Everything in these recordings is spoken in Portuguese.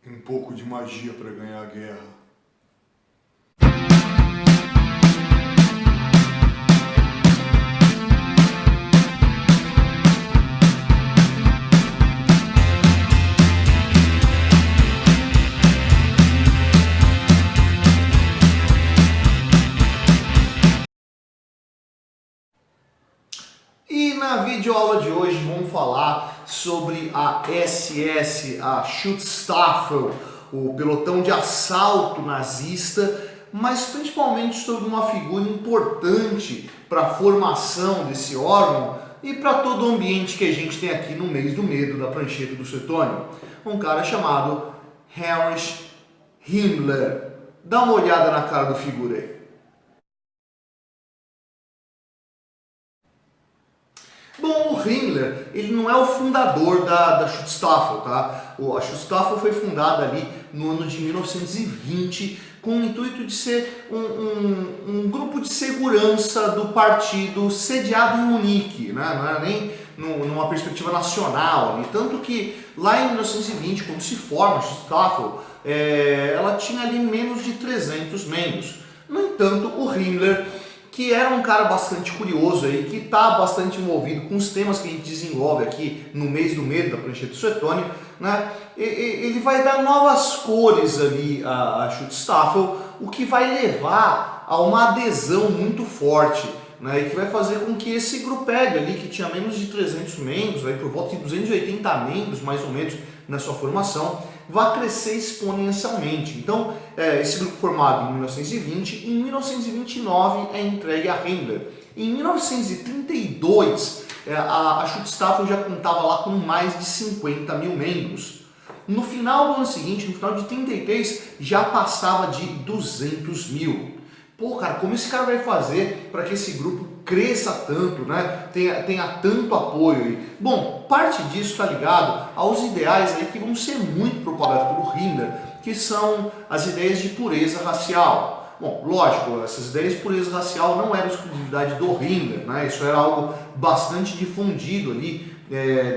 Um pouco de magia para ganhar a guerra. E na videoaula de hoje vamos falar sobre a SS, a Schutzstaffel, o pelotão de assalto nazista, mas principalmente sobre uma figura importante para a formação desse órgão e para todo o ambiente que a gente tem aqui no mês do medo da prancheta do Suetônio. Um cara chamado Heinrich Himmler. Dá uma olhada na cara do figura aí. Bom, o Himmler, ele não é o fundador da Schutzstaffel, tá? A Schutzstaffel foi fundada ali no ano de 1920 com o intuito de ser um grupo de segurança do partido sediado em Munique, né? Não era nem numa perspectiva nacional ali. Tanto que lá em 1920, quando se forma a Schutzstaffel, ela tinha ali menos de 300 membros. No entanto, o Himmler, que era um cara bastante curioso aí, que está bastante envolvido com os temas que a gente desenvolve aqui no mês do medo da prancheta do Suetônio, né? Ele vai dar novas cores ali à Schutzstaffel, o que vai levar a uma adesão muito forte, né? E que vai fazer com que esse grupelho ali, que tinha menos de 300 membros, aí por volta de 280 membros mais ou menos na sua formação, vai crescer exponencialmente. Então, esse grupo formado em 1920, em 1929 é entregue a Himmler. Em 1932, a Schutzstaffel já contava lá com mais de 50 mil membros. No final do ano seguinte, no final de 33, já passava de 200 mil. Pô, cara, como esse cara vai fazer para que esse grupo cresça tanto, né? Tenha tanto apoio aí? Bom, parte disso está ligado aos ideais aí que vão ser muito propagados pelo Himmler, que são as ideias de pureza racial. Bom, lógico, essas ideias de pureza racial não eram exclusividade do Himmler, né? Isso era algo bastante difundido ali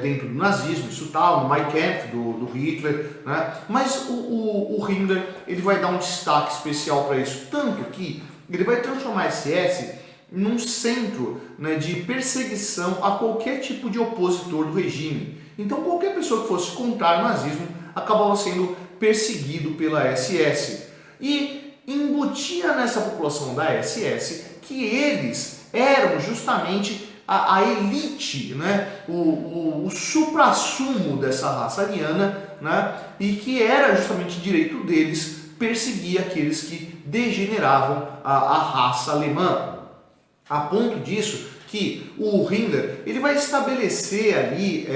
dentro do nazismo, isso está no Mein Kampf do Hitler, né? Mas o Himmler, ele vai dar um destaque especial para isso, tanto que ele vai transformar a SS num centro, né, de perseguição a qualquer tipo de opositor do regime. Então qualquer pessoa que fosse contrária ao nazismo acabava sendo perseguido pela SS. E embutia nessa população da SS que eles eram justamente a elite, né, o suprassumo dessa raça ariana, né, e que era justamente direito deles perseguir aqueles que degeneravam a raça alemã. A ponto disso que o Himmler, ele vai estabelecer ali,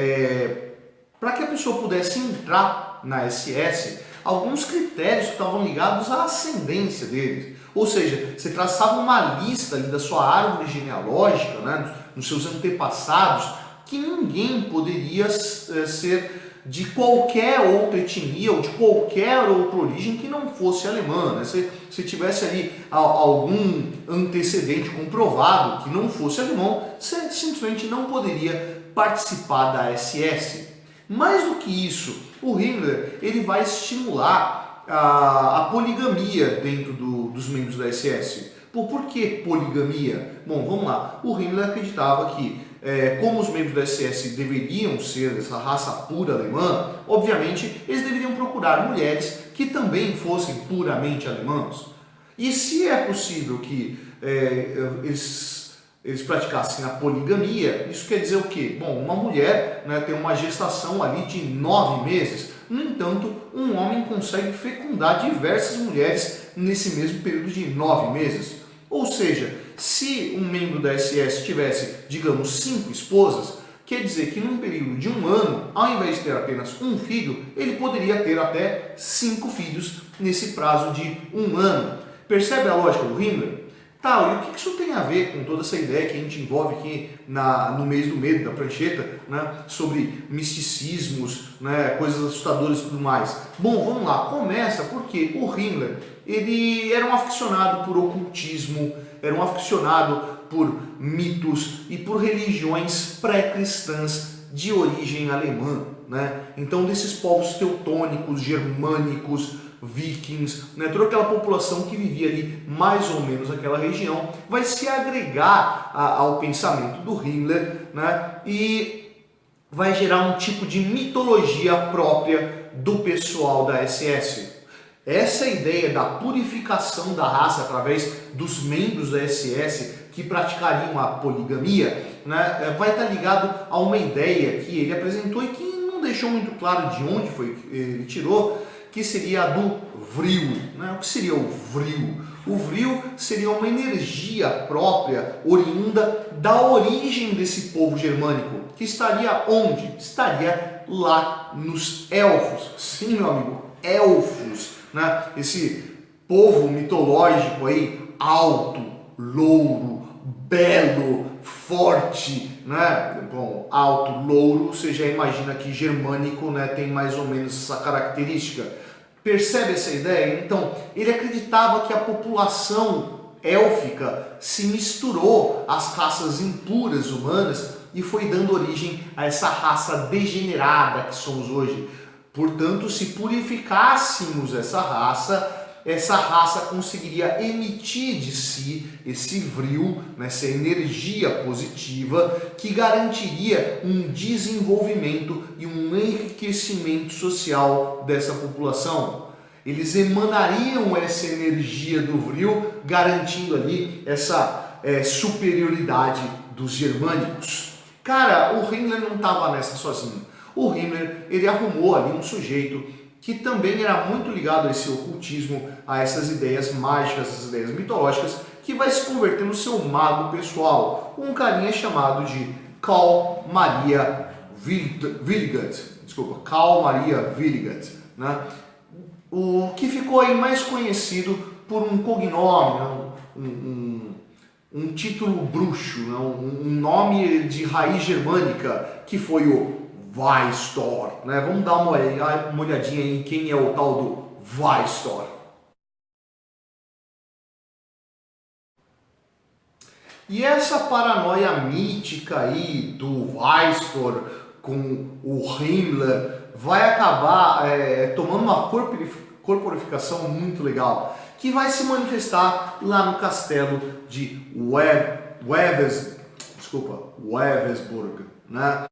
para que a pessoa pudesse entrar na SS, alguns critérios que estavam ligados à ascendência deles. Ou seja, você traçava uma lista ali da sua árvore genealógica, né, nos seus antepassados, que ninguém poderia ser de qualquer outra etnia ou de qualquer outra origem que não fosse alemã, né? Se tivesse ali algum antecedente comprovado que não fosse alemão, você simplesmente não poderia participar da SS. Mais do que isso, o Himmler, ele vai estimular a poligamia dentro dos membros da SS. Por que poligamia? Bom, vamos lá. O Himmler acreditava que, como os membros da SS deveriam ser dessa raça pura alemã, obviamente eles deveriam procurar mulheres que também fossem puramente alemãs. E se é possível que eles praticassem a poligamia, isso quer dizer o quê? Bom, uma mulher, né, tem uma gestação ali de 9 meses, no entanto, um homem consegue fecundar diversas mulheres nesse mesmo período de 9 meses. Ou seja, se um membro da SS tivesse, digamos, 5 esposas, quer dizer que num período de 1 ano, ao invés de ter apenas um filho, ele poderia ter até 5 filhos nesse prazo de 1 ano. Percebe a lógica do Himmler? Tá, e o que isso tem a ver com toda essa ideia que a gente envolve aqui no mês do medo da prancheta, né, sobre misticismos, né, coisas assustadoras e tudo mais? Bom, vamos lá, começa porque o Himmler, ele era um aficionado por ocultismo, era um aficionado por mitos e por religiões pré-cristãs de origem alemã, né? Então desses povos teutônicos, germânicos, vikings, né? Toda aquela população que vivia ali mais ou menos naquela região, vai se agregar ao pensamento do Himmler, né? E vai gerar um tipo de mitologia própria do pessoal da SS. Essa ideia da purificação da raça através dos membros da SS que praticariam a poligamia, né, vai estar ligado a uma ideia que ele apresentou e que não deixou muito claro de onde foi que ele tirou, que seria a do vril. Né? O que seria o vril? O vril seria uma energia própria, oriunda da origem desse povo germânico, que estaria onde? Estaria lá nos elfos. Sim, meu amigo, elfos. Né? Esse povo mitológico aí, alto, louro, belo, forte, né? Bom, alto, louro, você já imagina que germânico, né, tem mais ou menos essa característica. Percebe essa ideia? Então, ele acreditava que a população élfica se misturou às raças impuras humanas e foi dando origem a essa raça degenerada que somos hoje. Portanto, se purificássemos essa raça conseguiria emitir de si esse vril, essa energia positiva que garantiria um desenvolvimento e um enriquecimento social dessa população. Eles emanariam essa energia do vril, garantindo ali essa superioridade dos germânicos. Cara, o Himmler não estava nessa sozinho. O Himmler, ele arrumou ali um sujeito que também era muito ligado a esse ocultismo, a essas ideias mágicas, essas ideias mitológicas, que vai se converter no seu mago pessoal, um carinha chamado de Carl Maria Willigott. Desculpa, Carl Maria Willigott, né? O que ficou aí mais conhecido por um cognome, um título bruxo, né? Um nome de raiz germânica, que foi o Weistor, né? Vamos dar uma olhadinha em quem é o tal do Weistor. E essa paranoia mítica aí do Weistor com o Himmler vai acabar tomando uma corporificação muito legal, que vai se manifestar lá no castelo de Wewelsburg, né?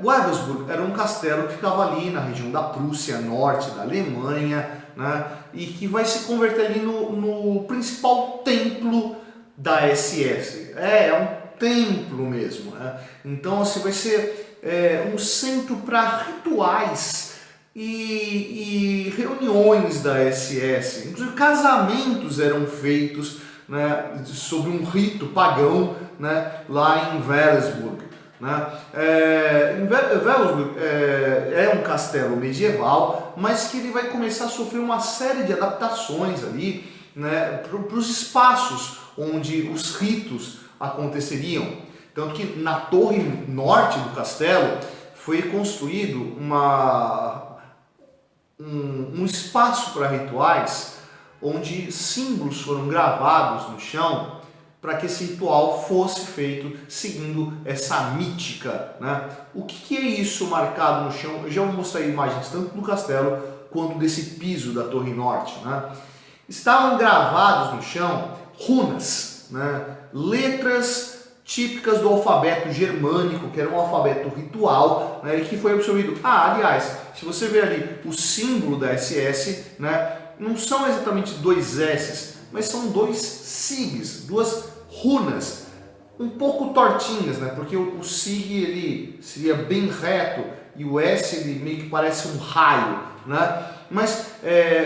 Wewelsburg era um castelo que ficava ali na região da Prússia, norte da Alemanha, né? E que vai se converter ali no principal templo da SS. É um templo mesmo, né? Então assim, vai ser um centro para rituais e reuniões da SS. Inclusive casamentos eram feitos, né, sobre um rito pagão, né, lá em Wewelsburg. Wewelsburg é um castelo medieval, mas que ele vai começar a sofrer uma série de adaptações ali, né, para os espaços onde os ritos aconteceriam. Tanto que na torre norte do castelo foi construído um espaço para rituais, onde símbolos foram gravados no chão, para que esse ritual fosse feito seguindo essa mítica, né? O que é isso marcado no chão? Eu já vou mostrar imagens tanto do castelo quanto desse piso da Torre Norte, né? Estavam gravados no chão runas, né? Letras típicas do alfabeto germânico, que era um alfabeto ritual, né? E que foi absorvido. Aliás, se você ver ali o símbolo da SS, né? Não são exatamente dois S, mas são dois SIGs, duas runas, um pouco tortinhas, né? Porque o SIG ele seria bem reto e o S ele meio que parece um raio, né? Mas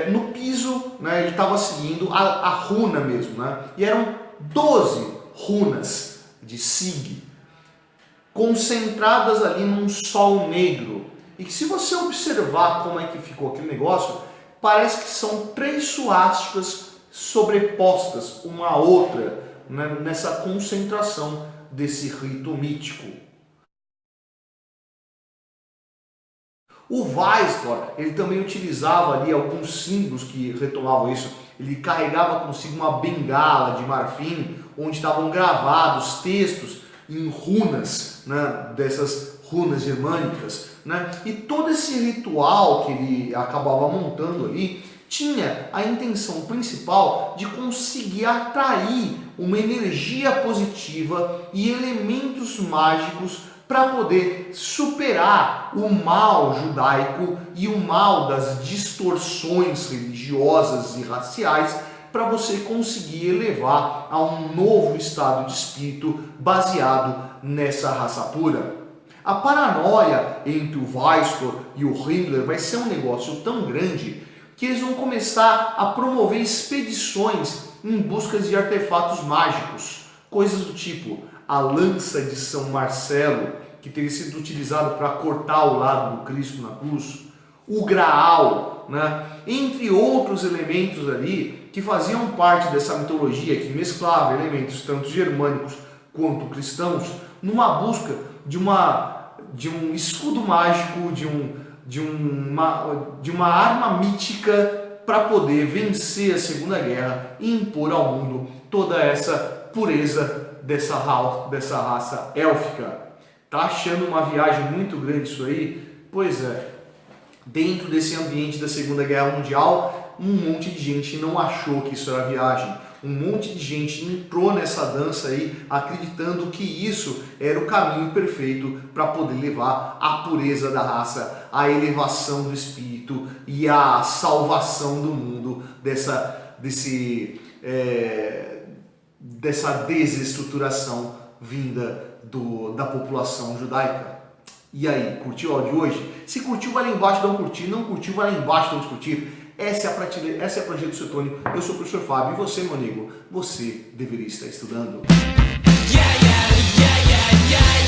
no piso, né, ele estava seguindo a runa mesmo, né? E eram 12 runas de SIG concentradas ali num sol negro. E que se você observar como é que ficou aquele negócio, parece que são 3 suásticas sobrepostas uma à outra, né, nessa concentração desse rito mítico. O Weistor, ele também utilizava ali alguns símbolos que retomavam isso. Ele carregava consigo uma bengala de marfim, onde estavam gravados textos em runas, né, dessas runas germânicas, né, e todo esse ritual que ele acabava montando ali tinha a intenção principal de conseguir atrair uma energia positiva e elementos mágicos para poder superar o mal judaico e o mal das distorções religiosas e raciais, para você conseguir elevar a um novo estado de espírito baseado nessa raça pura. A paranoia entre o Weisstor e o Himmler vai ser um negócio tão grande que eles vão começar a promover expedições em busca de artefatos mágicos, coisas do tipo a lança de São Marcelo, que teria sido utilizado para cortar o lado do Cristo na cruz, o Graal, né? Entre outros elementos ali que faziam parte dessa mitologia que mesclava elementos tanto germânicos quanto cristãos numa busca de um escudo mágico, de uma arma mítica para poder vencer a Segunda Guerra e impor ao mundo toda essa pureza dessa raça élfica. Tá achando uma viagem muito grande isso aí? Pois é. Dentro desse ambiente da Segunda Guerra Mundial, um monte de gente não achou que isso era viagem. Um monte de gente entrou nessa dança aí acreditando que isso era o caminho perfeito para poder levar a pureza da raça, a elevação do espírito e a salvação do mundo dessa desestruturação vinda da população judaica. E aí, curtiu o áudio de hoje? Se curtiu, vai lá embaixo, dá um curtir. Não curtiu, vai lá embaixo, dá um discutir. Essa é a prateleira do Setônio. Eu sou o professor Fábio. E você, meu amigo, você deveria estar estudando. Yeah, yeah, yeah, yeah, yeah.